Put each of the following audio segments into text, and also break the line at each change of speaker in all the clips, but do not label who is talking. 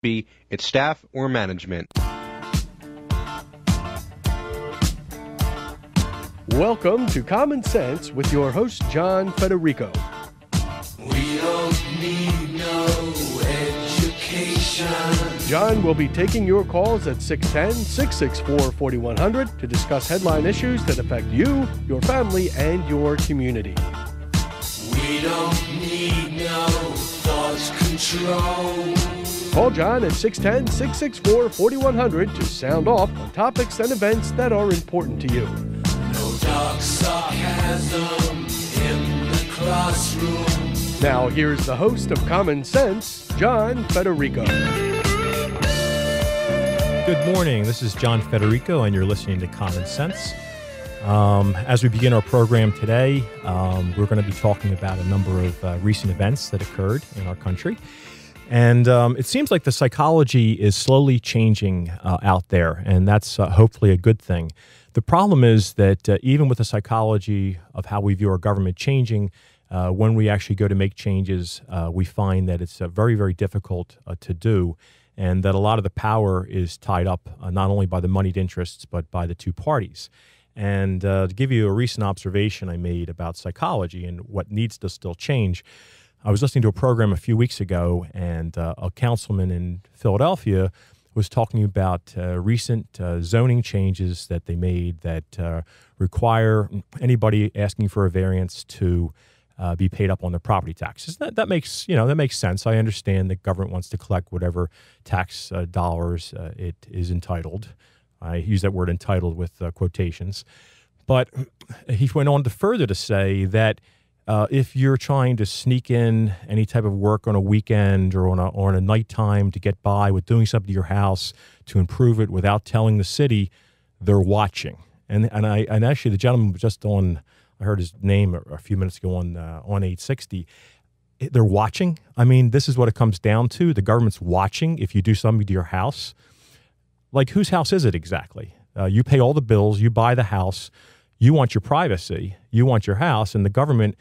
be its staff or management.
Welcome to Common Sense with your host, John Federico.
We don't need no education.
John will be taking your calls at 610-664-4100 to discuss headline issues that affect you, your family, and your community.
We don't need no thought control.
Call John at 610-664-4100 to sound off on topics and events that are important to you.
No dark sarcasm in the classroom.
Now, here's the host of Common Sense, John Federico.
Good morning. This is John Federico, and you're listening to Common Sense. As we begin our program today, we're going to be talking about a number of recent events that occurred in our country. And it seems like the psychology is slowly changing out there, and that's hopefully a good thing. The problem is that even with the psychology of how we view our government changing, when we actually go to make changes, we find that it's very, very difficult to do, and that a lot of the power is tied up not only by the moneyed interests, but by the two parties. And to give you a recent observation I made about psychology and what needs to still change, I was listening to a program a few weeks ago, and a councilman in Philadelphia was talking about recent zoning changes that they made that require anybody asking for a variance to be paid up on their property taxes. That makes sense. I understand that government wants to collect whatever tax dollars it is entitled. I use that word entitled with quotations. But he went on to further to say that if you're trying to sneak in any type of work on a weekend or on a nighttime to get by with doing something to your house to improve it without telling the city, they're watching. And actually the gentleman was just on, I heard his name a few minutes ago on 860. They're watching. I mean, this is what it comes down to. The government's watching if you do something to your house. Like, whose house is it exactly? You pay all the bills, you buy the house, you want your privacy, you want your house, and the government,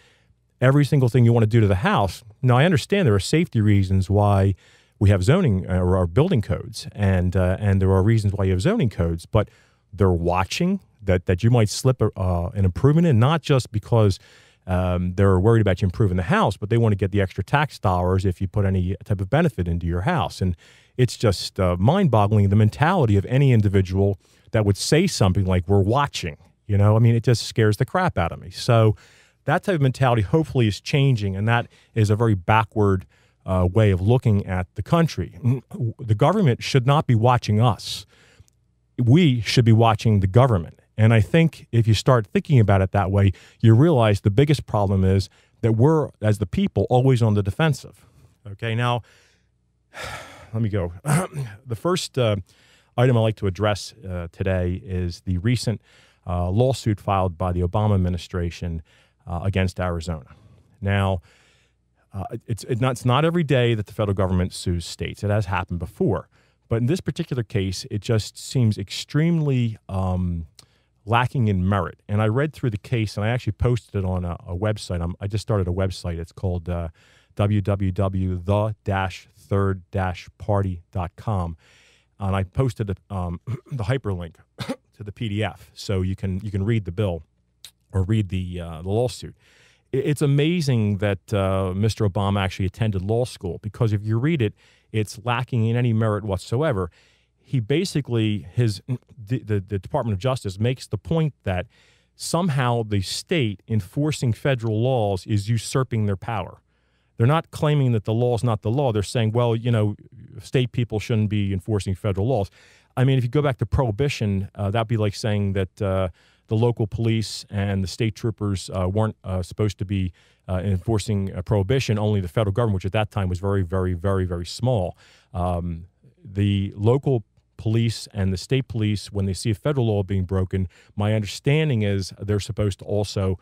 every single thing you want to do to the house. Now, I understand there are safety reasons why we have zoning or our building codes, and there are reasons why you have zoning codes, but they're watching that you might slip an improvement in, not just because they're worried about you improving the house, but they want to get the extra tax dollars if you put any type of benefit into your house. And it's just mind-boggling, the mentality of any individual that would say something like, we're watching. You know, I mean, it just scares the crap out of me. So that type of mentality hopefully is changing, and that is a very backward way of looking at the country. The government should not be watching us. We should be watching the government. And I think if you start thinking about it that way, you realize the biggest problem is that we're, as the people, always on the defensive. Okay, now, let me go. The first item I'd like to address today is the recent lawsuit filed by the Obama administration against Arizona. Now, it's not every day that the federal government sues states. It has happened before. But in this particular case, it just seems extremely lacking in merit. And I read through the case, and I actually posted it on a website. I just started a website. It's called www.the-third-party.com. And I posted the hyperlink to the PDF, so you can read the bill or read the lawsuit. It's amazing that Mr. Obama actually attended law school, because if you read it, it's lacking in any merit whatsoever. He basically, the Department of Justice makes the point that somehow the state enforcing federal laws is usurping their power. They're not claiming that the law is not the law. They're saying, well, you know, state people shouldn't be enforcing federal laws. I mean, if you go back to Prohibition, that'd be like saying that the local police and the state troopers weren't supposed to be enforcing Prohibition, only the federal government, which at that time was very, very, very, very small. The local police and the state police, when they see a federal law being broken, my understanding is they're supposed to also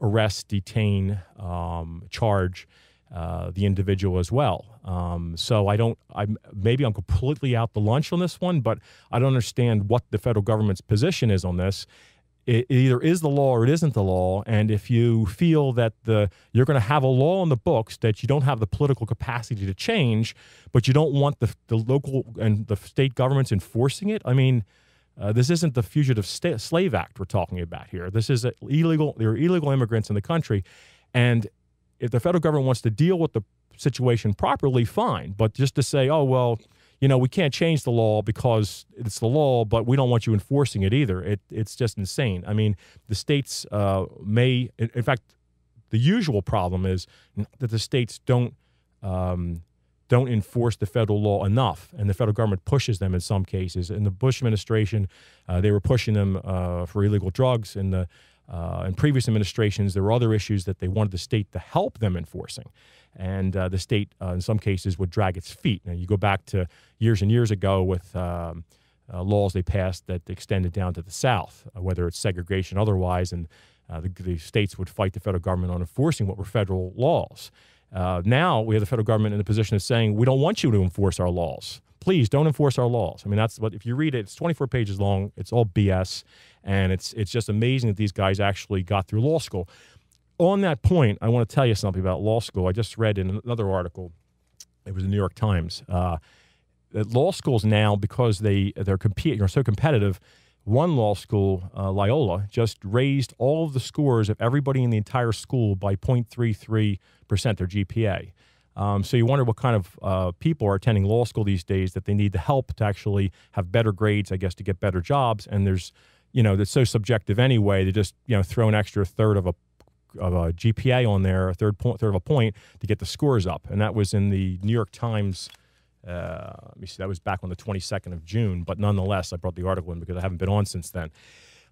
arrest, detain, charge the individual as well. So maybe I'm completely out to lunch on this one, but I don't understand what the federal government's position is on this. it either is the law or it isn't the law. And if you feel that you're going to have a law on the books that you don't have the political capacity to change, but you don't want the local and the state governments enforcing it, I mean, this isn't the Fugitive Slave Act we're talking about here. This is illegal. There are illegal immigrants in the country. And if the federal government wants to deal with the situation properly, fine. But just to say, oh, well, we can't change the law because it's the law, but we don't want you enforcing it either. It's just insane. I mean, the states in fact, the usual problem is that the states don't enforce the federal law enough, and the federal government pushes them in some cases. In the Bush administration, they were pushing them for illegal drugs. In previous administrations, there were other issues that they wanted the state to help them enforcing. And the state, in some cases, would drag its feet. Now, you go back to years and years ago with laws they passed that extended down to the South, whether it's segregation or otherwise, and the states would fight the federal government on enforcing what were federal laws. Now we have the federal government in the position of saying, we don't want you to enforce our laws. Please don't enforce our laws. I mean, that's what, if you read it, it's 24 pages long. It's all BS. And it's just amazing that these guys actually got through law school. On that point, I want to tell you something about law school. I just read in another article, it was the New York Times, that law schools now, because they're so competitive, one law school, Loyola, just raised all of the scores of everybody in the entire school by 0.33%, their GPA. So you wonder what kind of people are attending law school these days, that they need the help to actually have better grades, I guess, to get better jobs. And there's, that's so subjective anyway. They just, throw an extra third of a GPA on there, a third of a point to get the scores up. And that was in the New York Times. Let me see, that was back on the 22nd of June. But nonetheless, I brought the article in because I haven't been on since then.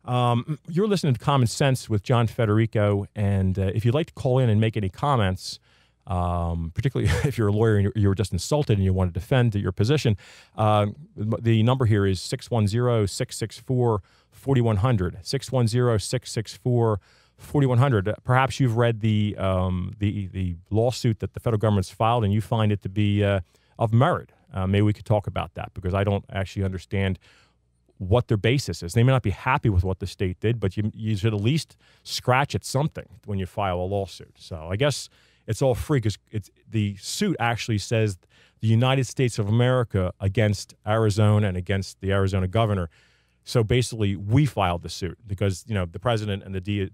You're listening to Common Sense with John Federico. And if you'd like to call in and make any comments, particularly if you're a lawyer and you were just insulted and you want to defend your position, the number here is 610-664-4100, 610-664-4100. Perhaps you've read the lawsuit that the federal government's filed and you find it to be of merit. Maybe we could talk about that, because I don't actually understand what their basis is. They may not be happy with what the state did, but you should at least scratch at something when you file a lawsuit. So I guess it's all free, because the suit actually says the United States of America against Arizona and against the Arizona governor. So basically, we filed the suit because the president and the DOJ,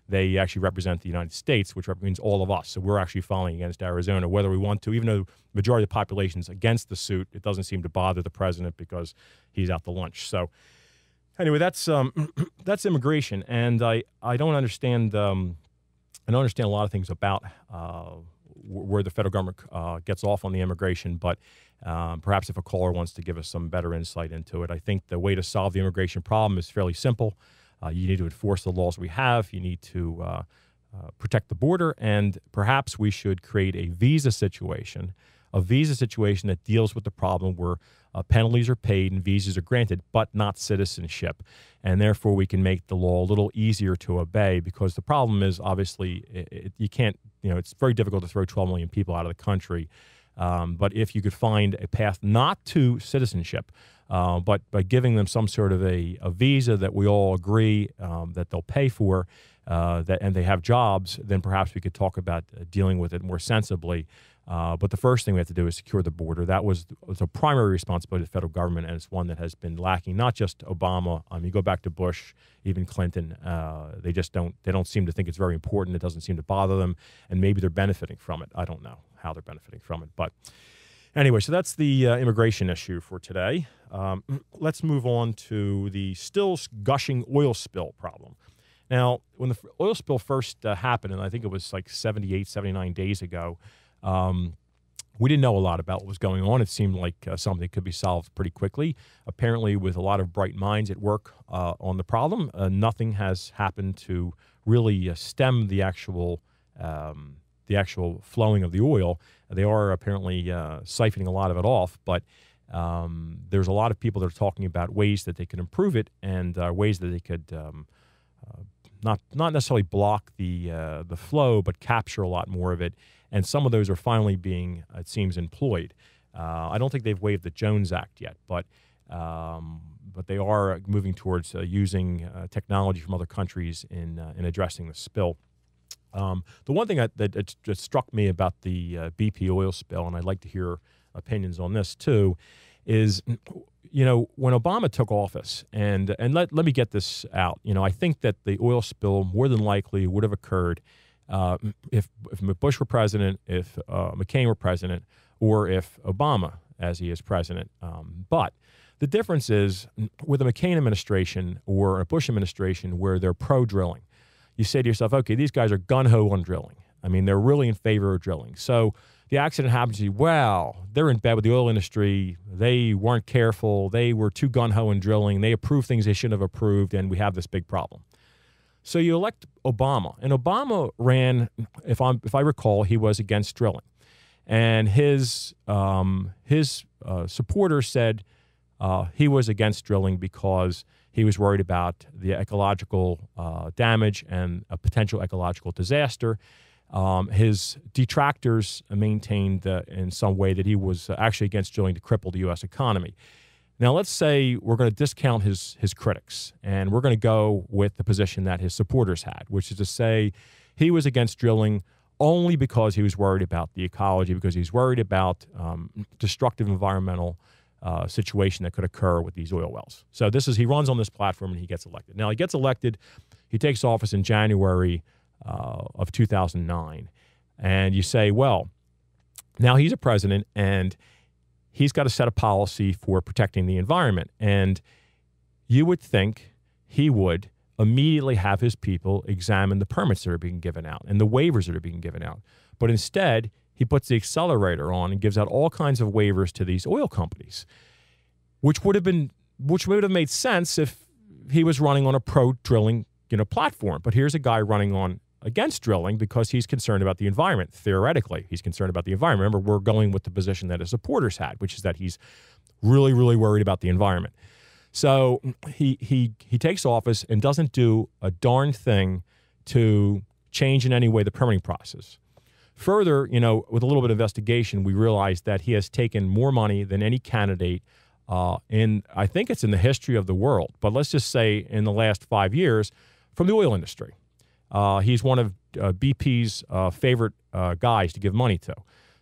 they actually represent the United States, which means all of us. So we're actually filing against Arizona, whether we want to. Even though the majority of the population is against the suit, it doesn't seem to bother the president because he's out to lunch. So anyway, that's immigration, and I don't understand. I don't understand a lot of things about where the federal government gets off on the immigration, but perhaps if a caller wants to give us some better insight into it. I think the way to solve the immigration problem is fairly simple. You need to enforce the laws we have. You need to protect the border, and perhaps we should create a visa situation that deals with the problem where penalties are paid and visas are granted, but not citizenship. And therefore, we can make the law a little easier to obey, because the problem is, obviously, you can't, it's very difficult to throw 12 million people out of the country. But if you could find a path not to citizenship, but by giving them some sort of a visa that we all agree that they'll pay for, and they have jobs, then perhaps we could talk about dealing with it more sensibly. But the first thing we have to do is secure the border. That was a primary responsibility of the federal government, and it's one that has been lacking. Not just Obama. You go back to Bush, even Clinton. They don't seem to think it's very important. It doesn't seem to bother them, and maybe they're benefiting from it. I don't know how they're benefiting from it, but anyway, so that's the immigration issue for today. Let's move on to the still gushing oil spill problem. Now, when the oil spill first happened, and I think it was like 78, 79 days ago, we didn't know a lot about what was going on. It seemed like something that could be solved pretty quickly. Apparently, with a lot of bright minds at work on the problem, nothing has happened to really stem the actual flowing of the oil. They are apparently siphoning a lot of it off, but there's a lot of people that are talking about ways that they could improve it, and ways that they could not necessarily block the flow, but capture a lot more of it. And some of those are finally being, it seems, employed. I don't think they've waived the Jones Act yet, but but they are moving towards using technology from other countries in addressing the spill. The one thing that just struck me about the BP oil spill, and I'd like to hear opinions on this too, is, when Obama took office, and let me get this out, I think that the oil spill more than likely would have occurred if Bush were president, if McCain were president, or if Obama, as he is president. But the difference is with a McCain administration or a Bush administration where they're pro-drilling, you say to yourself, okay, these guys are gung-ho on drilling. I mean, they're really in favor of drilling. So the accident happens to you, well, they're in bed with the oil industry. They weren't careful. They were too gung-ho in drilling. They approved things they shouldn't have approved, and we have this big problem. So you elect Obama, and Obama ran, if I recall, he was against drilling. And his supporters said he was against drilling because he was worried about the ecological damage and a potential ecological disaster. His detractors maintained in some way that he was actually against drilling to cripple the U.S. economy. Now, let's say we're going to discount his critics, and we're going to go with the position that his supporters had, which is to say he was against drilling only because he was worried about the ecology, because he's worried about destructive environmental situation that could occur with these oil wells. So he runs on this platform and he gets elected. Now, he gets elected, he takes office in January of 2009. And you say, well, now he's a president and he's got to set a policy for protecting the environment. And you would think he would immediately have his people examine the permits that are being given out and the waivers that are being given out. But instead, he puts the accelerator on and gives out all kinds of waivers to these oil companies, which would have made sense if he was running on a pro-drilling, platform. But here's a guy running on against drilling because he's concerned about the environment. Theoretically, he's concerned about the environment. Remember, we're going with the position that his supporters had, which is that he's really, really worried about the environment. So he takes office and doesn't do a darn thing to change in any way the permitting process. Further, with a little bit of investigation, we realized that he has taken more money than any candidate I think it's in the history of the world, but let's just say in the last 5 years, from the oil industry. He's one of BP's favorite guys to give money to.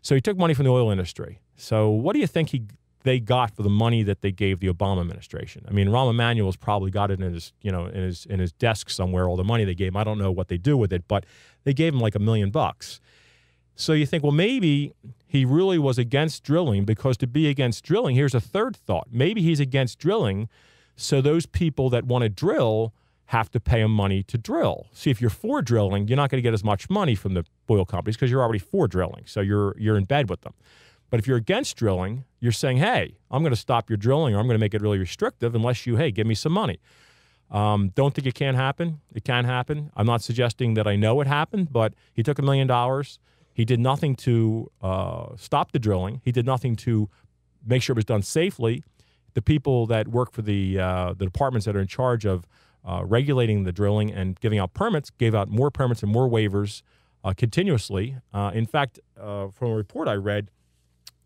So he took money from the oil industry. So what do you think they got for the money that they gave the Obama administration? I mean, Rahm Emanuel's probably got it in his, in his desk somewhere, all the money they gave him. I don't know what they do with it, but they gave him like $1 million. So you think, well, maybe he really was against drilling, because to be against drilling, here's a third thought. Maybe he's against drilling so those people that want to drill have to pay him money to drill. See, if you're for drilling, you're not going to get as much money from the oil companies because you're already for drilling, so you're in bed with them. But if you're against drilling, you're saying, hey, I'm going to stop your drilling, or I'm going to make it really restrictive unless you, hey, give me some money. Don't think it can't happen. It can happen. I'm not suggesting that I know it happened, but he took $1 million. He did nothing to stop the drilling. He did nothing to make sure it was done safely. The people that work for the departments that are in charge of regulating the drilling and giving out permits gave out more permits and more waivers continuously. In fact, from a report I read,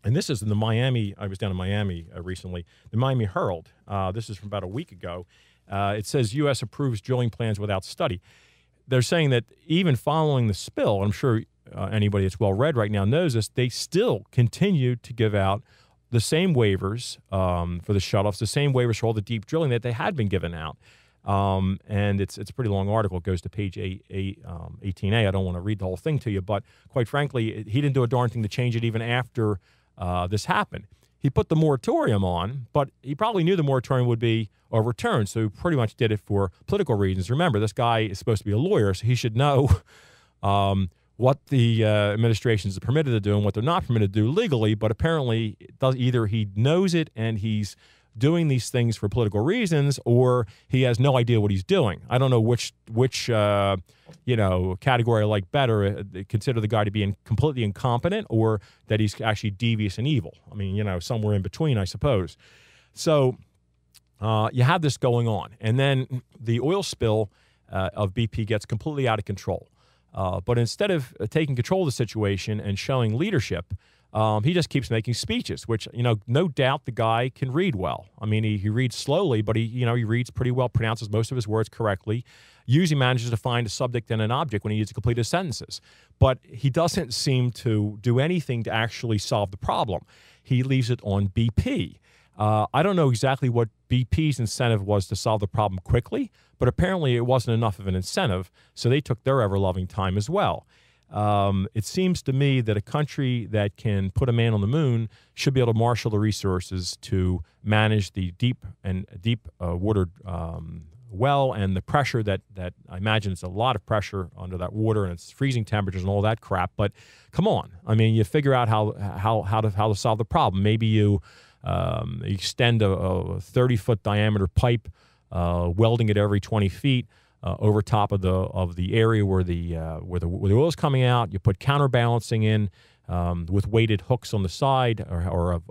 and this is in the Miami, I was down in Miami recently, the Miami Herald. This is from about a week ago. It says U.S. approves drilling plans without study. They're saying that even following the spill, I'm sure anybody that's well-read right now knows this, they still continue to give out the same waivers for the shutoffs, the same waivers for all the deep drilling that they had been given out. And it's a pretty long article. It goes to page 18A. I don't want to read the whole thing to you, but quite frankly, he didn't do a darn thing to change it even after this happened. He put the moratorium on, but he probably knew the moratorium would be overturned, so he pretty much did it for political reasons. Remember, this guy is supposed to be a lawyer, so he should know what the administration is permitted to do and what they're not permitted to do legally, but apparently either he knows it and he's doing these things for political reasons, or he has no idea what he's doing. I don't know which category I like better. Consider the guy to be completely incompetent, or that he's actually devious and evil. I mean, somewhere in between, I suppose. So you have this going on, and then the oil spill of BP gets completely out of control. But instead of taking control of the situation and showing leadership, He just keeps making speeches, which, no doubt the guy can read well. I mean, he reads slowly, but he reads pretty well, pronounces most of his words correctly, usually manages to find a subject and an object when he needs to complete his sentences. But he doesn't seem to do anything to actually solve the problem. He leaves it on BP. I don't know exactly what BP's incentive was to solve the problem quickly, but apparently it wasn't enough of an incentive, so they took their ever-loving time as well. It seems to me that a country that can put a man on the moon should be able to marshal the resources to manage the deep water well and the pressure that I imagine it's a lot of pressure under that water and it's freezing temperatures and all that crap. But come on, I mean, you figure out how to solve the problem. Maybe you extend a 30-foot diameter pipe, welding it every 20 feet. Over top of the area where the oil is coming out. You put counterbalancing in with weighted hooks on the side or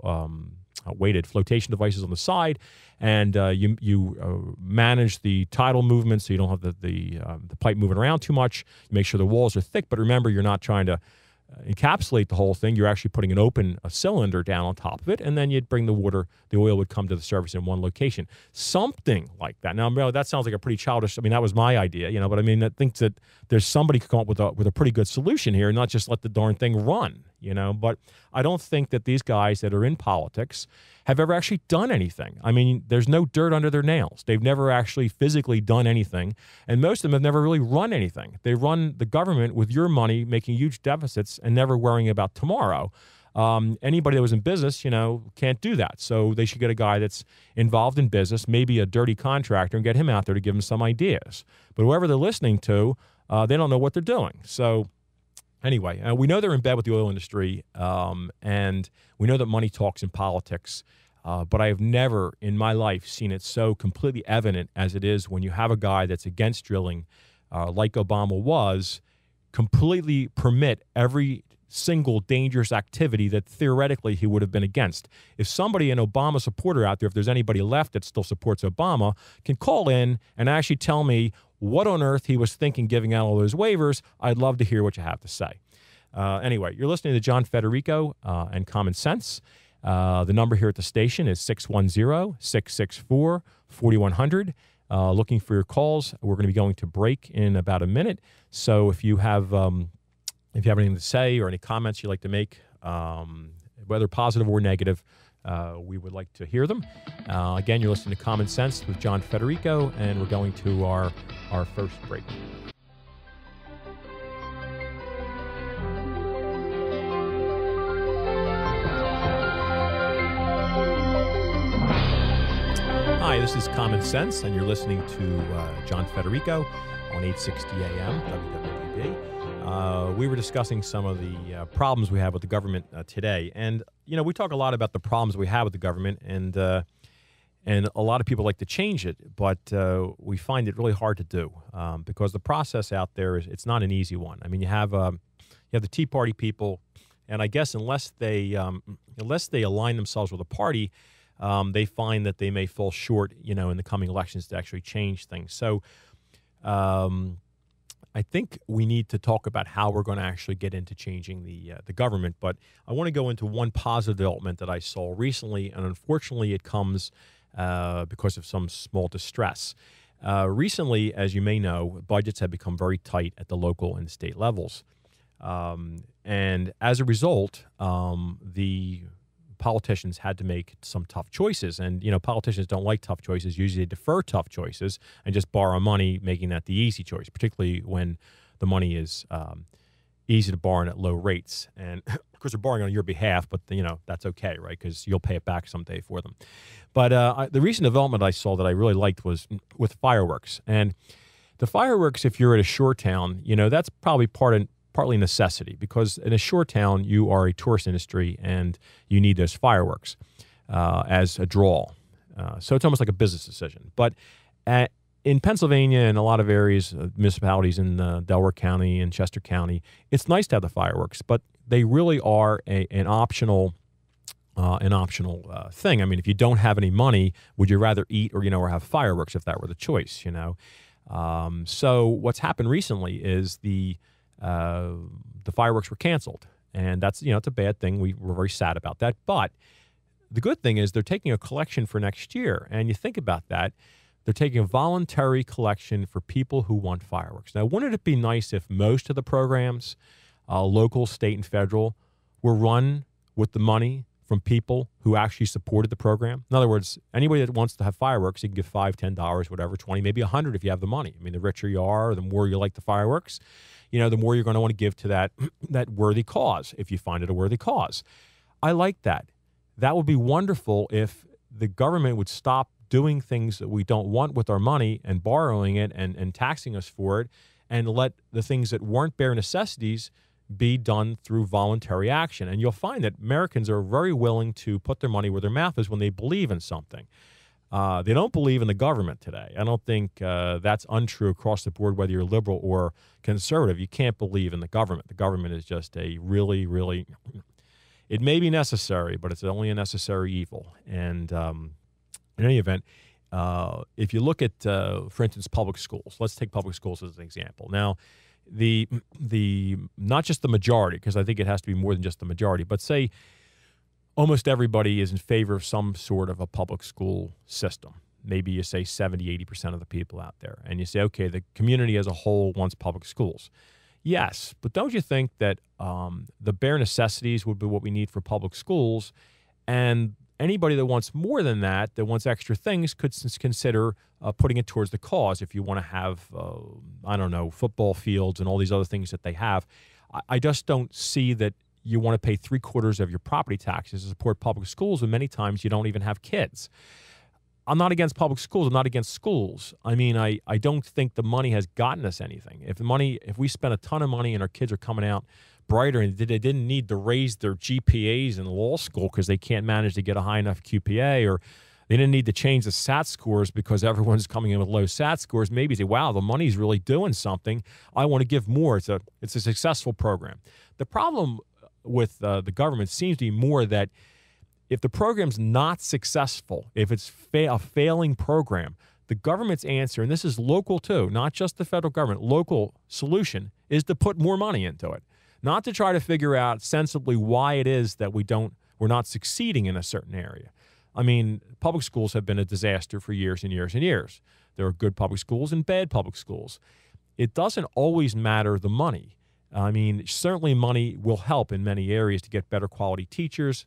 weighted flotation devices on the side, and you manage the tidal movement so you don't have the pipe moving around too much. You make sure the walls are thick, but remember, you're not trying to encapsulate the whole thing. You're actually putting a cylinder down on top of it, and then you'd bring the oil would come to the surface in one location. Something like that. Now, that sounds like a pretty childish, I mean, that was my idea, but I mean, I think that there's somebody could come up with a pretty good solution here and not just let the darn thing run, But I don't think that these guys that are in politics have ever actually done anything. I mean, there's no dirt under their nails. They've never actually physically done anything, and most of them have never really run anything. They run the government with your money, making huge deficits and never worrying about tomorrow. Anybody that was in business, can't do that. So they should get a guy that's involved in business, maybe a dirty contractor, and get him out there to give them some ideas. But whoever they're listening to, they don't know what they're doing. So anyway, we know they're in bed with the oil industry, and we know that money talks in politics. But I have never in my life seen it so completely evident as it is when you have a guy that's against drilling, like Obama was, completely permit every single dangerous activity that theoretically he would have been against. If somebody, an Obama supporter out there, if there's anybody left that still supports Obama, can call in and actually tell me what on earth he was thinking giving out all those waivers, I'd love to hear what you have to say. Anyway, you're listening to John Federico and Common Sense. The number here at the station is 610-664-4100. Looking for your calls. We're going to be going to break in about a minute. So if you have anything to say or any comments you'd like to make, whether positive or negative, we would like to hear them. Again, you're listening to Common Sense with John Federico, and we're going to our first break. Hi, this is Common Sense, and you're listening to John Federico on 860 AM WWDB. We were discussing some of the problems we have with the government today, and we talk a lot about the problems we have with the government, and a lot of people like to change it, but we find it really hard to do because the process out there it's not an easy one. I mean, you have the Tea Party people, and I guess unless they align themselves with a party, they find that they may fall short, in the coming elections to actually change things. So I think we need to talk about how we're going to actually get into changing the government. But I want to go into one positive development that I saw recently, and unfortunately it comes because of some small distress. Recently, as you may know, budgets have become very tight at the local and state levels. And as a result, the politicians had to make some tough choices. And, politicians don't like tough choices. Usually they defer tough choices and just borrow money, making that the easy choice, particularly when the money is easy to borrow at low rates. And, of course, they're borrowing on your behalf, but, that's okay, right, because you'll pay it back someday for them. But the recent development I saw that I really liked was with fireworks. And the fireworks, if you're at a shore town, that's probably partly necessity, because in a shore town, you are a tourist industry and you need those fireworks as a draw. So it's almost like a business decision. But in Pennsylvania and a lot of areas, municipalities in Delaware County and Chester County, it's nice to have the fireworks, but they really are an optional thing. I mean, if you don't have any money, would you rather eat or have fireworks if that were the choice? So what's happened recently is the fireworks were canceled, And that's, it's a bad thing. We're very sad about that. But the good thing is they're taking a collection for next year. And you think about that. They're taking a voluntary collection for people who want fireworks. Now, wouldn't it be nice if most of the programs, local, state, and federal, were run with the money from people who actually supported the program? In other words, anybody that wants to have fireworks, you can give $5, $10, whatever, 20, maybe 100 if you have the money. I mean, the richer you are, the more you like the fireworks, the more you're going to want to give to that worthy cause, if you find it a worthy cause. I like that. That would be wonderful if the government would stop doing things that we don't want with our money and borrowing it and taxing us for it, and let the things that weren't bare necessities be done through voluntary action. And you'll find that Americans are very willing to put their money where their mouth is when they believe in something. They don't believe in the government today. I don't think that's untrue across the board, whether you're liberal or conservative. You can't believe in the government. The government is just a really, really, it may be necessary, but it's only a necessary evil. And in any event, if you look at, for instance, public schools, let's take public schools as an example. Now, the not just the majority, because I think it has to be more than just the majority, but say almost everybody is in favor of some sort of a public school system. Maybe you say 70, 80% of the people out there. And you say, okay, the community as a whole wants public schools. Yes, but don't you think that the bare necessities would be what we need for public schools? And anybody that wants more than that, that wants extra things, could consider putting it towards the cause. If you want to have, football fields and all these other things that they have, I just don't see that you want to pay 3/4 of your property taxes to support public schools, and many times you don't even have kids. I'm not against public schools. I'm not against schools. I mean, I don't think the money has gotten us anything. If we spend a ton of money and our kids are coming out brighter and they didn't need to raise their GPAs in law school because they can't manage to get a high enough QPA, or they didn't need to change the SAT scores because everyone's coming in with low SAT scores, maybe say, wow, the money's really doing something. I want to give more. It's a successful program. The problem with the government seems to be more that if the program's not successful, if it's a failing program, the government's answer, and this is local too, not just the federal government, local solution is to put more money into it, not to try to figure out sensibly why it is that we're not succeeding in a certain area. I mean, public schools have been a disaster for years and years and years. There are good public schools and bad public schools. It doesn't always matter the money. I mean, certainly money will help in many areas to get better quality teachers,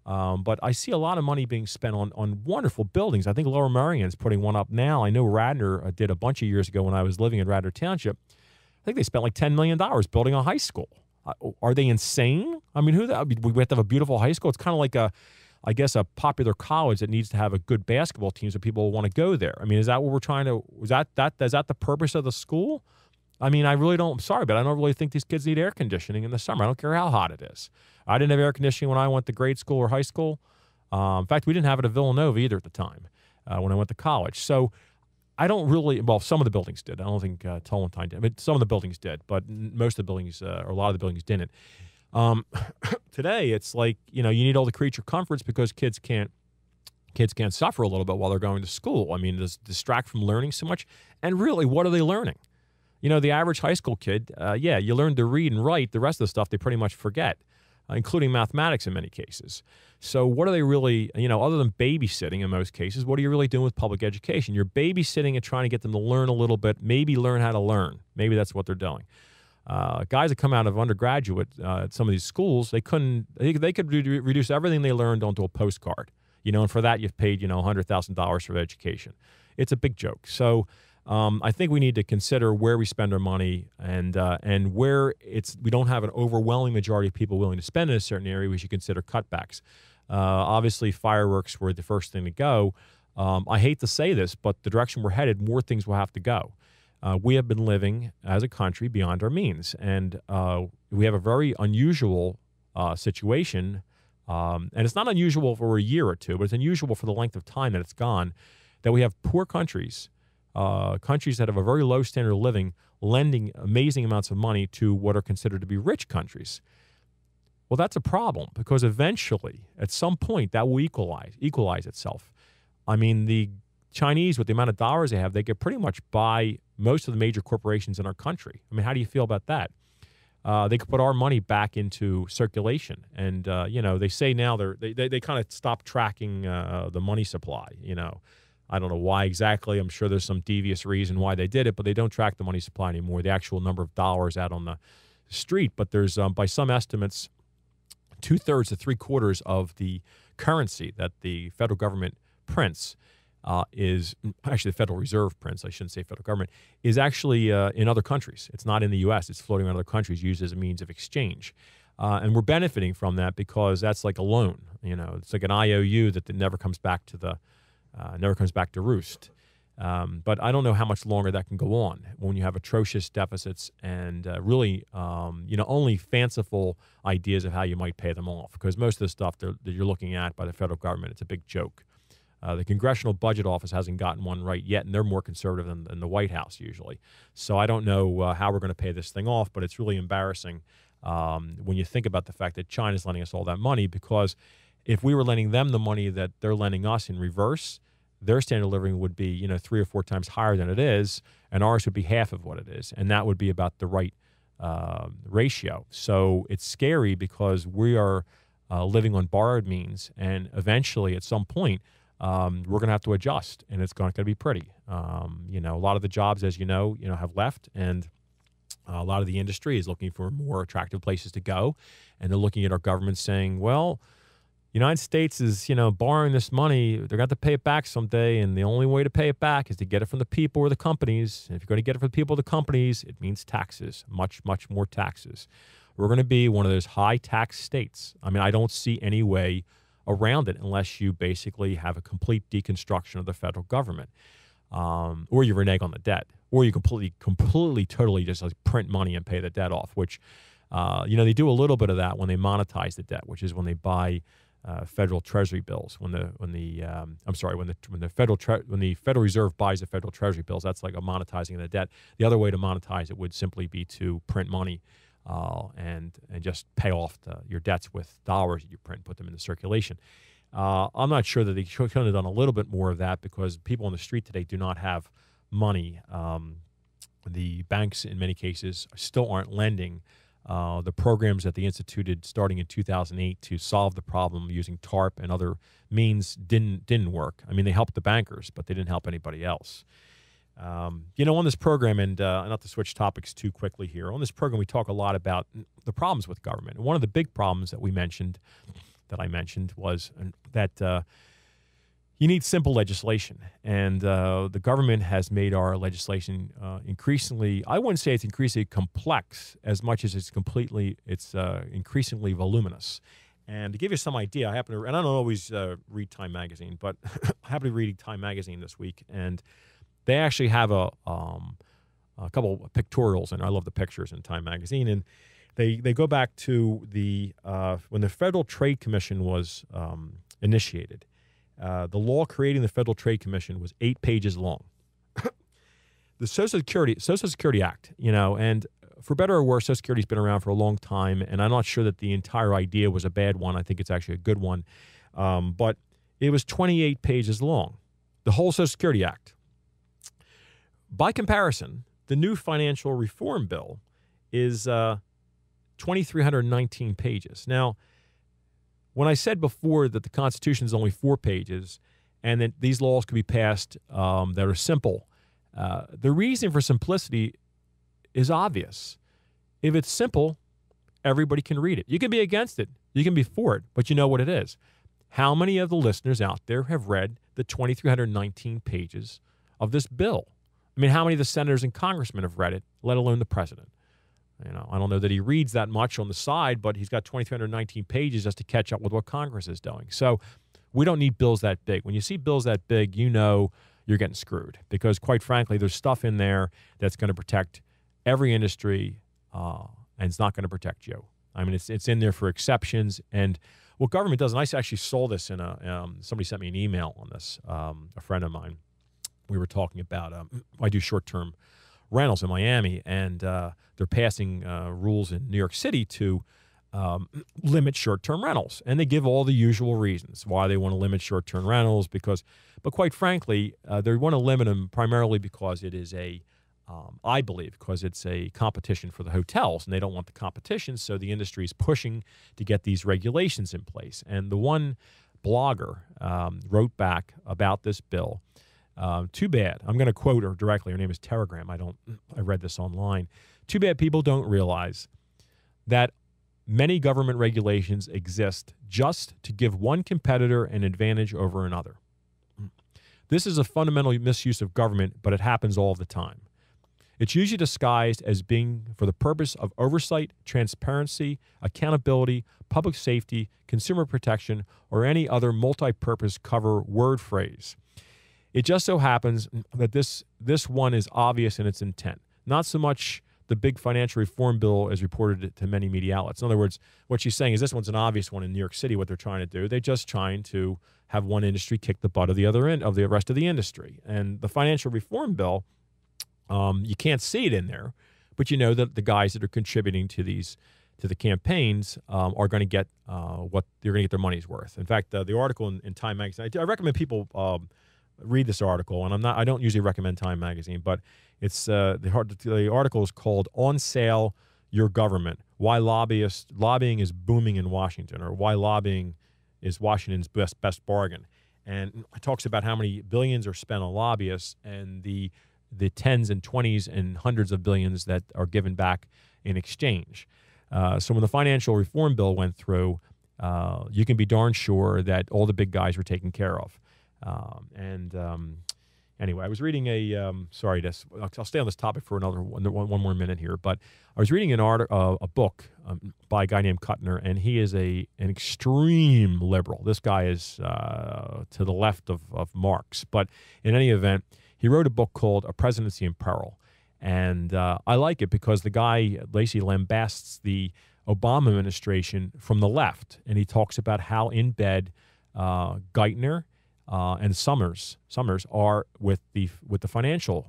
but I see a lot of money being spent on wonderful buildings. I think Lower Merion's putting one up now. I know Radnor did a bunch of years ago when I was living in Radnor Township. I think they spent like $10 million building a high school. Are they insane? I mean, we have to have a beautiful high school. It's kind of like a popular college that needs to have a good basketball team so people will want to go there. I mean, is that what we're trying to, is that the purpose of the school? I mean, I'm sorry, but I don't really think these kids need air conditioning in the summer. I don't care how hot it is. I didn't have air conditioning when I went to grade school or high school. In fact, we didn't have it at Villanova either at the time when I went to college. So I don't really, well, some of the buildings did. I don't think Tolentine did. I mean, some of the buildings did, but most of the buildings, or a lot of the buildings didn't. Today, it's like, you need all the creature comforts because kids can't suffer a little bit while they're going to school. I mean, does distract from learning so much. And really, what are they learning? The average high school kid, you learn to read and write. The rest of the stuff they pretty much forget, including mathematics in many cases. So what are they really, other than babysitting in most cases, what are you really doing with public education? You're babysitting and trying to get them to learn a little bit, maybe learn how to learn. Maybe that's what they're doing. Guys that come out of undergraduate at some of these schools, they could reduce everything they learned onto a postcard, and for that you've paid, $100,000 for education. It's a big joke. So I think we need to consider where we spend our money and where we don't have an overwhelming majority of people willing to spend in a certain area. We should consider cutbacks. Obviously, fireworks were the first thing to go. I hate to say this, but the direction we're headed, more things will have to go. We have been living as a country beyond our means, and we have a very unusual situation. And it's not unusual for a year or two, but it's unusual for the length of time that it's gone, that we have poor countries, countries that have a very low standard of living, lending amazing amounts of money to what are considered to be rich countries. Well, that's a problem because eventually, at some point, that will equalize itself. I mean, the Chinese, with the amount of dollars they have, they could pretty much buy most of the major corporations in our country. I mean, how do you feel about that? they could put our money back into circulation. And, they say now they kind of stopped tracking the money supply. I don't know why exactly. I'm sure there's some devious reason why they did it, but they don't track the money supply anymore, the actual number of dollars out on the street. But there's, by some estimates, 2/3 to 3/4 of the currency that the federal government prints is actually the Federal Reserve prints. I shouldn't say federal government is actually in other countries. It's not in the U.S. It's floating around other countries, used as a means of exchange, and we're benefiting from that because that's like a loan. It's like an IOU that never comes back to roost. But I don't know how much longer that can go on when you have atrocious deficits and really, only fanciful ideas of how you might pay them off. Because most of the stuff that you're looking at by the federal government, it's a big joke. The Congressional Budget Office hasn't gotten one right yet, and they're more conservative than the White House usually. So I don't know how we're going to pay this thing off, but it's really embarrassing when you think about the fact that China's lending us all that money, because if we were lending them the money that they're lending us in reverse, their standard of living would be, 3 or 4 times higher than it is, and ours would be half of what it is, and that would be about the right ratio. So it's scary because we are living on borrowed means, and eventually, at some point, we're going to have to adjust, and it's not going to be pretty. A lot of the jobs, as have left, and a lot of the industry is looking for more attractive places to go, and they're looking at our government saying, well, United States is, borrowing this money. They're going to have to pay it back someday, and the only way to pay it back is to get it from the people or the companies. And if you're going to get it from the people or the companies, it means taxes, much, much more taxes. We're going to be one of those high-tax states. I mean, I don't see any way around it unless you basically have a complete deconstruction of the federal government, or you renege on the debt, or you completely, totally just like print money and pay the debt off, which, they do a little bit of that when they monetize the debt, which is when they buy federal Treasury bills. When the Federal Reserve buys the federal Treasury bills, that's like a monetizing of the debt. The other way to monetize it would simply be to print money and just pay off your debts with dollars that you print, put them into circulation. I'm not sure that they should have done a little bit more of that because people on the street today do not have money. The banks, in many cases, still aren't lending. The programs that they instituted starting in 2008 to solve the problem using TARP and other means didn't work. I mean, they helped the bankers, but they didn't help anybody else. On this program, and not to switch topics too quickly here, on this program we talk a lot about the problems with government. And one of the big problems that I mentioned was that you need simple legislation, and the government has made our legislation increasingly, I wouldn't say it's increasingly complex as much as it's increasingly voluminous. And to give you some idea, and I don't always read Time Magazine, but I happen to be reading Time Magazine this week, and they actually have a couple of pictorials, and I love the pictures in Time Magazine, and they go back to when the Federal Trade Commission was initiated. The law creating the Federal Trade Commission was 8 pages long. The Social Security Act, and for better or worse, Social Security's been around for a long time, and I'm not sure that the entire idea was a bad one. I think it's actually a good one. But it was 28 pages long, the whole Social Security Act. By comparison, the new financial reform bill is 2,319 pages. Now, when I said before that the Constitution is only 4 pages and that these laws could be passed that are simple, the reason for simplicity is obvious. If it's simple, everybody can read it. You can be against it. You can be for it, but you know what it is. How many of the listeners out there have read the 2,319 pages of this bill? I mean, how many of the senators and congressmen have read it, let alone the president? I don't know that he reads that much on the side, but he's got 2,319 pages just to catch up with what Congress is doing. So we don't need bills that big. When you see bills that big, you're getting screwed because, quite frankly, there's stuff in there that's going to protect every industry, and it's not going to protect you. I mean, it's in there for exceptions. And what government does, and I actually saw this in somebody sent me an email on this, a friend of mine. We were talking about, I do short-term rentals in Miami, and they're passing rules in New York City to limit short-term rentals. And they give all the usual reasons why they want to limit short-term rentals, but quite frankly, they want to limit them primarily because it is a I believe, because it's a competition for the hotels, and they don't want the competition, so the industry is pushing to get these regulations in place. And the one blogger wrote back about this bill. Too bad. I'm going to quote her directly. Her name is Telegram. I read this online. Too bad people don't realize that many government regulations exist just to give one competitor an advantage over another. This is a fundamental misuse of government, but it happens all the time. It's usually disguised as being for the purpose of oversight, transparency, accountability, public safety, consumer protection, or any other multi-purpose cover word phrase. It just so happens that this one is obvious in its intent, not so much the big financial reform bill as reported to many media outlets. In other words, what she's saying is this one's an obvious one in New York City, what they're trying to do. They're just trying to have one industry kick the butt of the other end of the rest of the industry. And the financial reform bill, you can't see it in there, but you know that the guys that are contributing to the campaigns are going to get what they're going to get their money's worth. In fact, the article in Time Magazine, I recommend people read this article, and I don't usually recommend Time Magazine, but it's the article is called "On Sale: Your Government: Why Lobbying is Booming in Washington, or Why Lobbying is Washington's Best Bargain." And it talks about how many billions are spent on lobbyists and the tens and 20s and hundreds of billions that are given back in exchange. So when the financial reform bill went through, you can be darn sure that all the big guys were taken care of. Anyway, I was reading I'll stay on this topic for one more minute here, but I was reading a book by a guy named Kuttner, and he is an extreme liberal. This guy is to the left of Marx, but in any event, he wrote a book called A Presidency in Peril. And I like it because the guy basically lambasts the Obama administration from the left. And he talks about how in bed Geithner and Summers are with the financial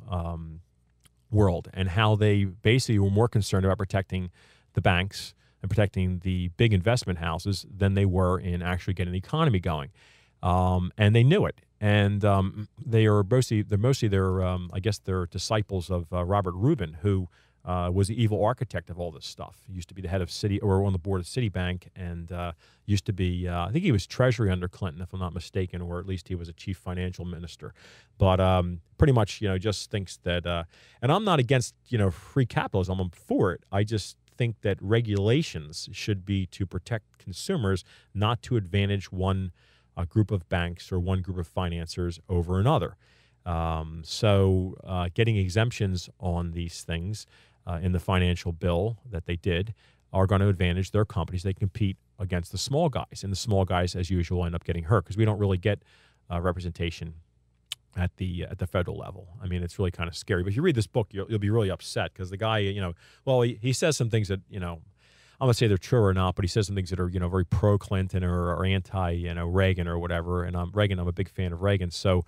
world, and how they basically were more concerned about protecting the banks and protecting the big investment houses than they were in actually getting the economy going. And they knew it. And they're disciples of Robert Rubin, who was the evil architect of all this stuff. He used to be the head of on the board of Citibank, and used to be, I think he was Treasury under Clinton, if I'm not mistaken, or at least he was a chief financial minister. But pretty much, just thinks that, and I'm not against, free capitalism. I'm for it. I just think that regulations should be to protect consumers, not to advantage one a group of banks or one group of financiers over another. So getting exemptions on these things in the financial bill that they did are going to advantage their companies. They compete against the small guys, and the small guys, as usual, end up getting hurt because we don't really get representation at the federal level. I mean, it's really kind of scary. But if you read this book, you'll be really upset because the guy, he says some things that, I'm going to say they're true or not, but he says some things that are, very pro-Clinton or anti, Reagan or whatever. And I'm a big fan of Reagan. So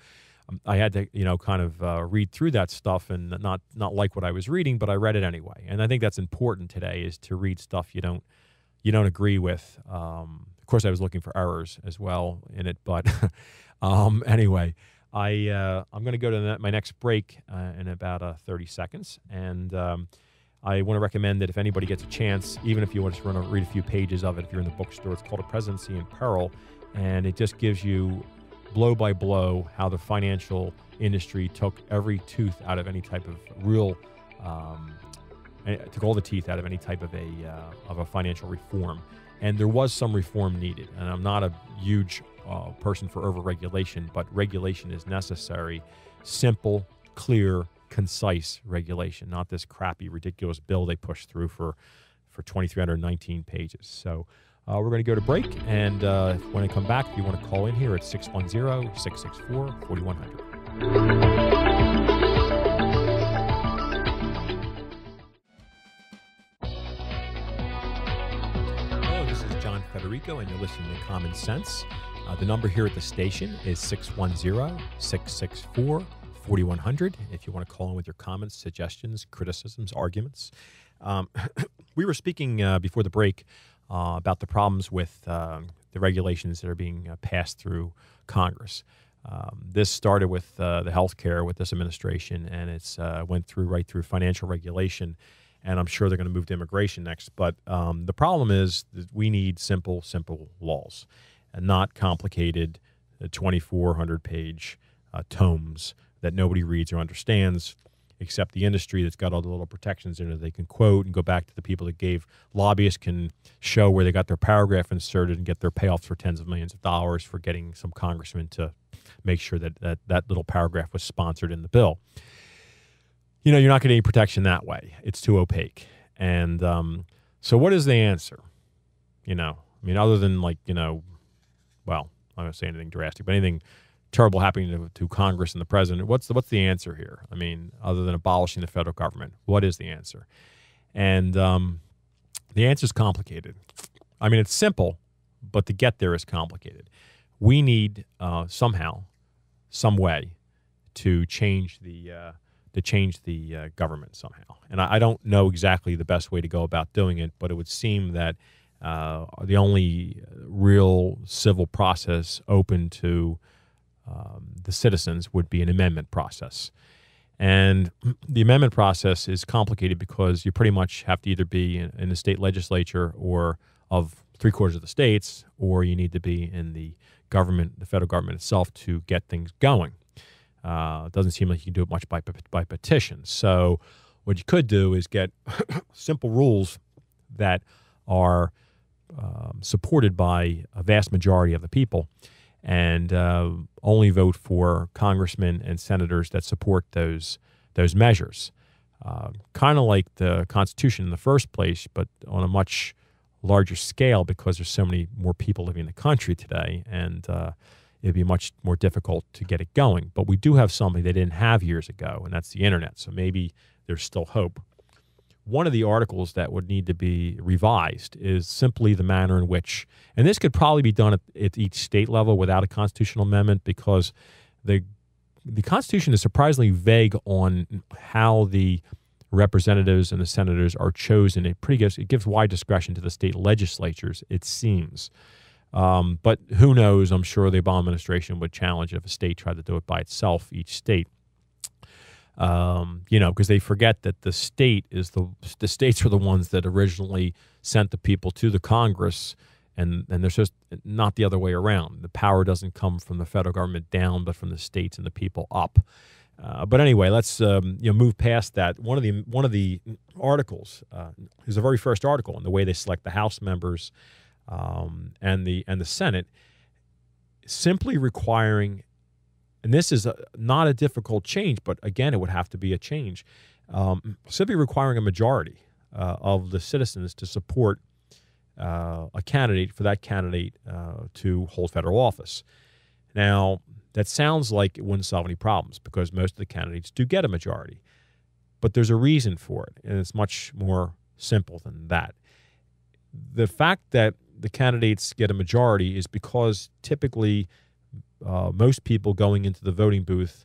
I had to, kind of read through that stuff and not like what I was reading, but I read it anyway. And I think that's important today, is to read stuff you don't agree with. Of course, I was looking for errors as well in it, but anyway, I'm going to go to my next break in about 30 seconds, and I want to recommend that if anybody gets a chance, even if you want to read a few pages of it, if you're in the bookstore, it's called A Presidency in Peril, and it just gives you blow by blow how the financial industry took every tooth out of any type of took all the teeth out of any type of a financial reform. And there was some reform needed. And I'm not a huge person for over-regulation, but regulation is necessary. Simple, clear, concise regulation, not this crappy, ridiculous bill they pushed through for 2,319 pages. So we're going to go to break, and when I come back, if you want to call in here, it's 610-664-4100. Hello, this is John Federico, and you're listening to Common Sense. The number here at the station is 610-664-4100 if you want to call in with your comments, suggestions, criticisms, arguments. We were speaking before the break about the problems with the regulations that are being passed through Congress. This started with the healthcare with this administration, and it's went through right through financial regulation, and I'm sure they're going to move to immigration next. But the problem is that we need simple laws, and not complicated 2,400-page tomes that nobody reads or understands, except the industry that's got all the little protections in it. They can quote and go back to the people that gave. Lobbyists can show where they got their paragraph inserted and get their payoffs for tens of millions of dollars for getting some congressman to make sure that little paragraph was sponsored in the bill. You're not getting any protection that way. It's too opaque. And so what is the answer? Other than well, I'm not going to say anything drastic, but anything terrible happening to Congress and the president, what's the answer here? Other than abolishing the federal government, what is the answer? And the answer is complicated. It's simple, but to get there is complicated. We need somehow, some way, to change the government somehow. And I don't know exactly the best way to go about doing it, but it would seem that the only real civil process open to the citizens would be an amendment process. And the amendment process is complicated because you pretty much have to either be in the state legislature or of 3/4 of the states, or you need to be in the government, the federal government itself, to get things going. It doesn't seem like you can do it much by petition. So what you could do is get simple rules that are supported by a vast majority of the people, and only vote for congressmen and senators that support those measures. Kind of like the Constitution in the first place, but on a much larger scale because there's so many more people living in the country today, and it'd be much more difficult to get it going. But we do have something they didn't have years ago, and that's the internet. So maybe there's still hope. One of the articles that would need to be revised is simply the manner in which, and this could probably be done at each state level without a constitutional amendment, because the Constitution is surprisingly vague on how the representatives and the senators are chosen. It gives wide discretion to the state legislatures, it seems. But who knows? I'm sure the Obama administration would challenge if a state tried to do it by itself, each state. Because they forget that the states are the ones that originally sent the people to the Congress, and there's just not the other way around. The power doesn't come from the federal government down, but from the states and the people up. But anyway, let's move past that. One of the articles is the very first article, in the way they select the House members and the Senate, simply requiring. And this is not a difficult change, but again, it would have to be a change. Simply requiring a majority of the citizens to support a candidate, for that candidate to hold federal office. Now, that sounds like it wouldn't solve any problems, because most of the candidates do get a majority. But there's a reason for it, and it's much more simple than that. The fact that the candidates get a majority is because typically most people going into the voting booth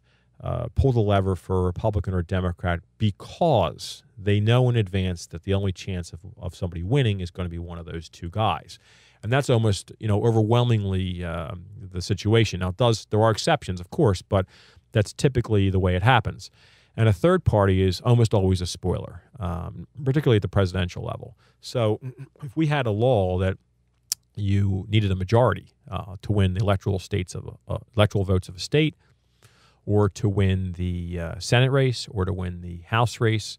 pull the lever for a Republican or Democrat because they know in advance that the only chance of somebody winning is going to be one of those two guys. And that's almost, overwhelmingly the situation. Now, there are exceptions, of course, but that's typically the way it happens. And a third party is almost always a spoiler, particularly at the presidential level. So if we had a law that you needed a majority to win the electoral votes of a state, or to win the Senate race, or to win the House race,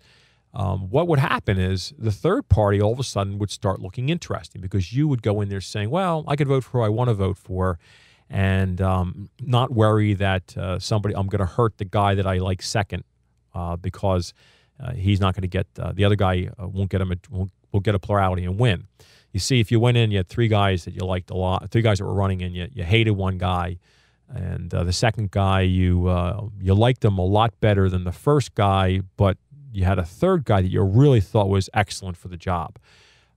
what would happen is the third party all of a sudden would start looking interesting, because you would go in there saying, well, I could vote for who I want to vote for, and not worry that I'm going to hurt the guy that I like second because he's not going to get the other guy will get a plurality and win. You see, if you went in, you had three guys that you liked a lot, three guys that were running, and you hated one guy, and the second guy you liked him a lot better than the first guy, but you had a third guy that you really thought was excellent for the job.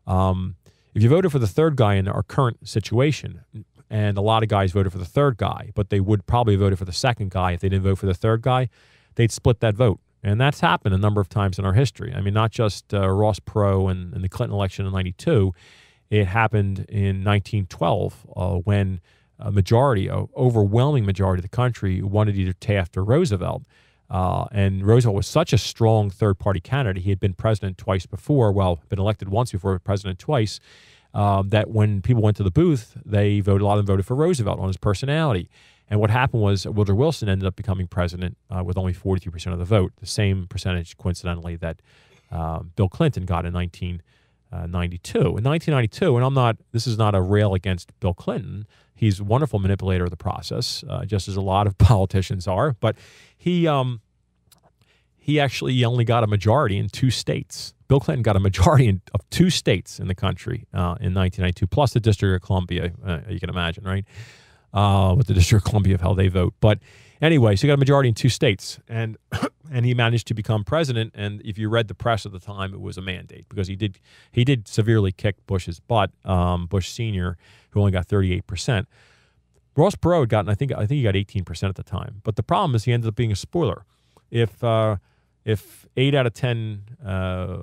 If you voted for the third guy in our current situation, and a lot of guys voted for the third guy, but they would probably have voted for the second guy if they didn't vote for the third guy, they'd split that vote. And that's happened a number of times in our history. I mean, not just Ross Perot and the Clinton election in '92. It happened in 1912 when a majority, a overwhelming majority of the country wanted either Taft or Roosevelt. And Roosevelt was such a strong third-party candidate. He had been president twice before, been elected once before, president twice, that when people went to the booth, a lot of them voted for Roosevelt on his personality. And what happened was Woodrow Wilson ended up becoming president with only 43% of the vote, the same percentage, coincidentally, that Bill Clinton got in 1992. In 1992, and this is not a rail against Bill Clinton. He's a wonderful manipulator of the process, just as a lot of politicians are. But he actually only got a majority in 2 states. Bill Clinton got a majority of 2 states in the country in 1992, plus the District of Columbia. You can imagine, right? With the District of Columbia of how they vote. But anyway, so he got a majority in 2 states, and he managed to become president. And if you read the press at the time, it was a mandate because he did severely kick Bush's butt, Bush Sr., who only got 38%. Ross Perot had gotten, I think he got 18% at the time. But the problem is he ended up being a spoiler. If 8 out of 10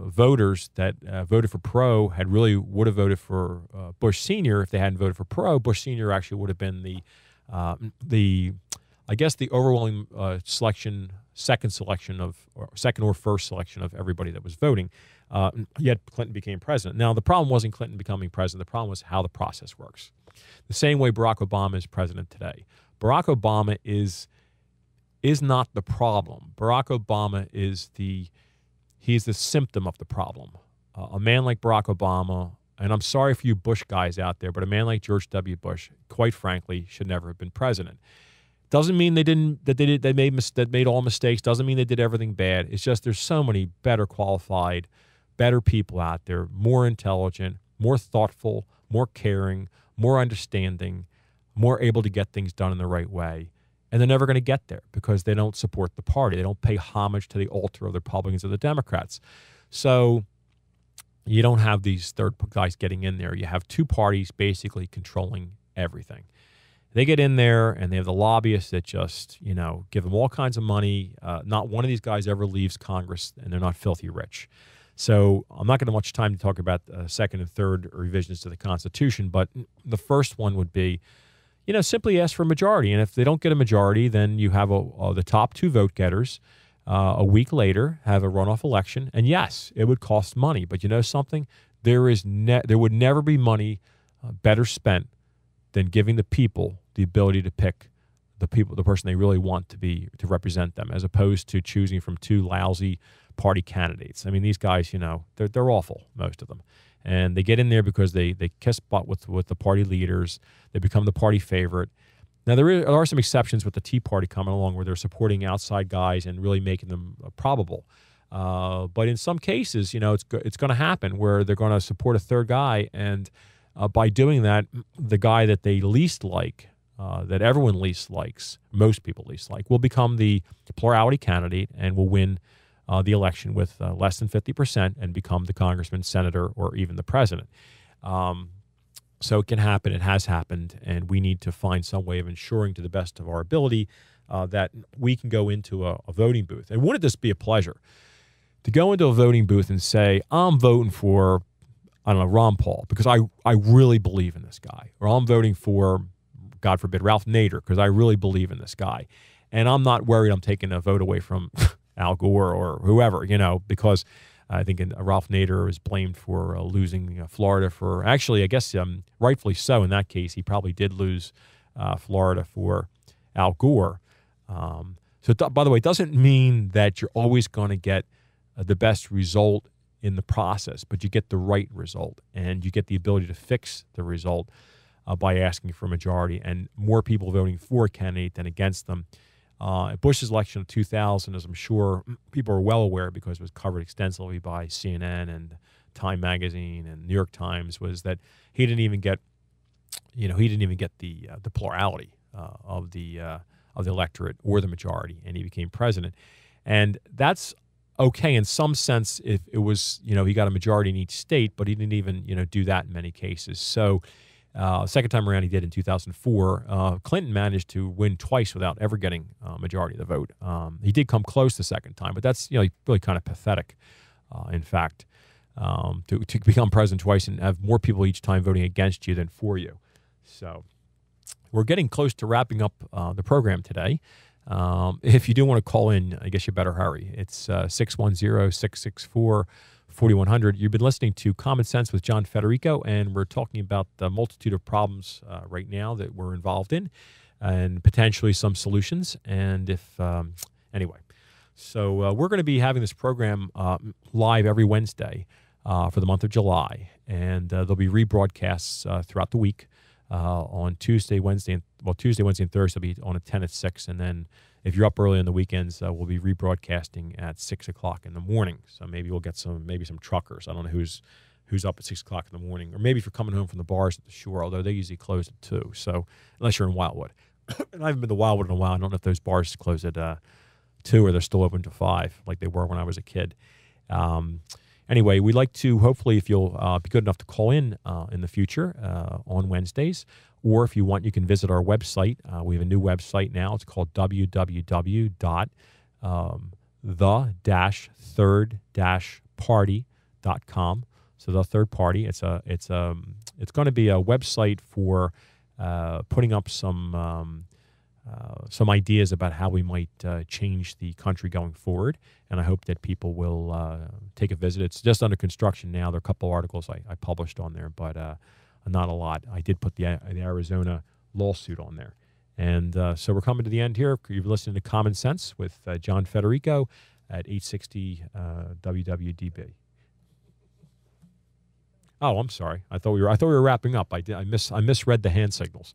voters that voted for Perot would have voted for Bush Sr. if they hadn't voted for Perot, Bush Sr. actually would have been the overwhelming second or first selection of everybody that was voting. Yet Clinton became president. Now, the problem wasn't Clinton becoming president. The problem was how the process works. The same way Barack Obama is president today. Barack Obama is not the problem. Barack Obama he's the symptom of the problem. A man like Barack Obama, and I'm sorry for you Bush guys out there, but a man like George W. Bush, quite frankly, should never have been president. Doesn't mean they made all mistakes. Doesn't mean they did everything bad. It's just there's so many better qualified, better people out there, more intelligent, more thoughtful, more caring, more understanding, more able to get things done in the right way. And they're never going to get there because they don't support the party. They don't pay homage to the altar of the Republicans or the Democrats. So you don't have these third guys getting in there. You have 2 parties basically controlling everything. They get in there and they have the lobbyists that just, give them all kinds of money. Not one of these guys ever leaves Congress, and they're not filthy rich. So I'm not going to have much time to talk about second and third revisions to the Constitution, but the first one would be, simply ask for a majority. And if they don't get a majority, then you have the top 2 vote getters a week later have a runoff election. And yes, it would cost money, but you know something? There would never be money better spent than giving the people the ability to pick the person they really want to represent them, as opposed to choosing from 2 lousy party candidates. I mean, these guys, they're awful, most of them. And they get in there because they kiss butt with the party leaders. They become the party favorite. Now, there are some exceptions with the Tea Party coming along where they're supporting outside guys and really making them probable. But in some cases, it's going to happen where they're going to support a third guy. And by doing that, the guy that they least like, that everyone least likes, most people least like, will become the plurality candidate and will win the election with less than 50% and become the congressman, senator, or even the president. So it can happen. It has happened. And we need to find some way of ensuring to the best of our ability that we can go into a voting booth. And wouldn't this be a pleasure to go into a voting booth and say, I'm voting for, Ron Paul, because I really believe in this guy. Or I'm voting for, God forbid, Ralph Nader, because I really believe in this guy. And I'm not worried I'm taking a vote away from Al Gore or whoever, because I think Ralph Nader is blamed for losing Florida for, actually, I guess rightfully so in that case. He probably did lose Florida for Al Gore. By the way, it doesn't mean that you're always going to get the best result in the process, but you get the right result, and you get the ability to fix the result by asking for a majority and more people voting for a candidate than against them. Bush's election of 2000, as I'm sure people are well aware because it was covered extensively by CNN and Time Magazine and New York Times, was that he didn't even get, the plurality of the electorate or the majority, and he became president. And that's okay in some sense if it was, he got a majority in each state, but he didn't even, do that in many cases. So second time around he did in 2004. Clinton managed to win twice without ever getting a majority of the vote. He did come close the second time, but that's really kind of pathetic, in fact, to become president twice and have more people each time voting against you than for you. So we're getting close to wrapping up the program today. If you do want to call in, I guess you better hurry. It's 610-664-4100. You've been listening to Common Sense with John Federico, and we're talking about the multitude of problems right now that we're involved in and potentially some solutions. And anyway, so we're going to be having this program live every Wednesday for the month of July, and there'll be rebroadcasts throughout the week on Tuesday, Wednesday, and Thursday will be on at 10 at 6, and then if you're up early on the weekends, we'll be rebroadcasting at 6 o'clock in the morning. So maybe we'll get some truckers. I don't know who's up at 6 o'clock in the morning, or maybe if you're coming home from the bars at the shore, although they usually close at 2. So unless you're in Wildwood, and I haven't been to Wildwood in a while. I don't know if those bars close at 2 or they're still open to 5, like they were when I was a kid. Anyway, we'd like to, hopefully, if you'll be good enough to call in the future on Wednesdays, or if you want, you can visit our website. We have a new website now. It's called www.the-third-party.com. So the third party, it's going to be a website for putting up some ideas about how we might change the country going forward, and I hope that people will take a visit. It's just under construction now. There are a couple articles I published on there, but not a lot. I did put the Arizona lawsuit on there. And so we're coming to the end here. You're listening to Common Sense with John Federico at 860 WWDB. Oh, I'm sorry. I thought we were wrapping up. I misread the hand signals.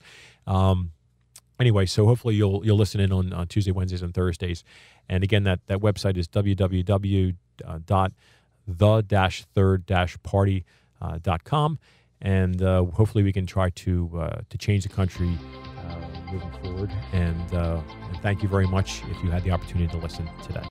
Anyway, so hopefully you'll listen in on Tuesday, Wednesdays, and Thursdays. And again, that website is www.the-third-party.com. And hopefully we can try to change the country moving forward. And thank you very much if you had the opportunity to listen today.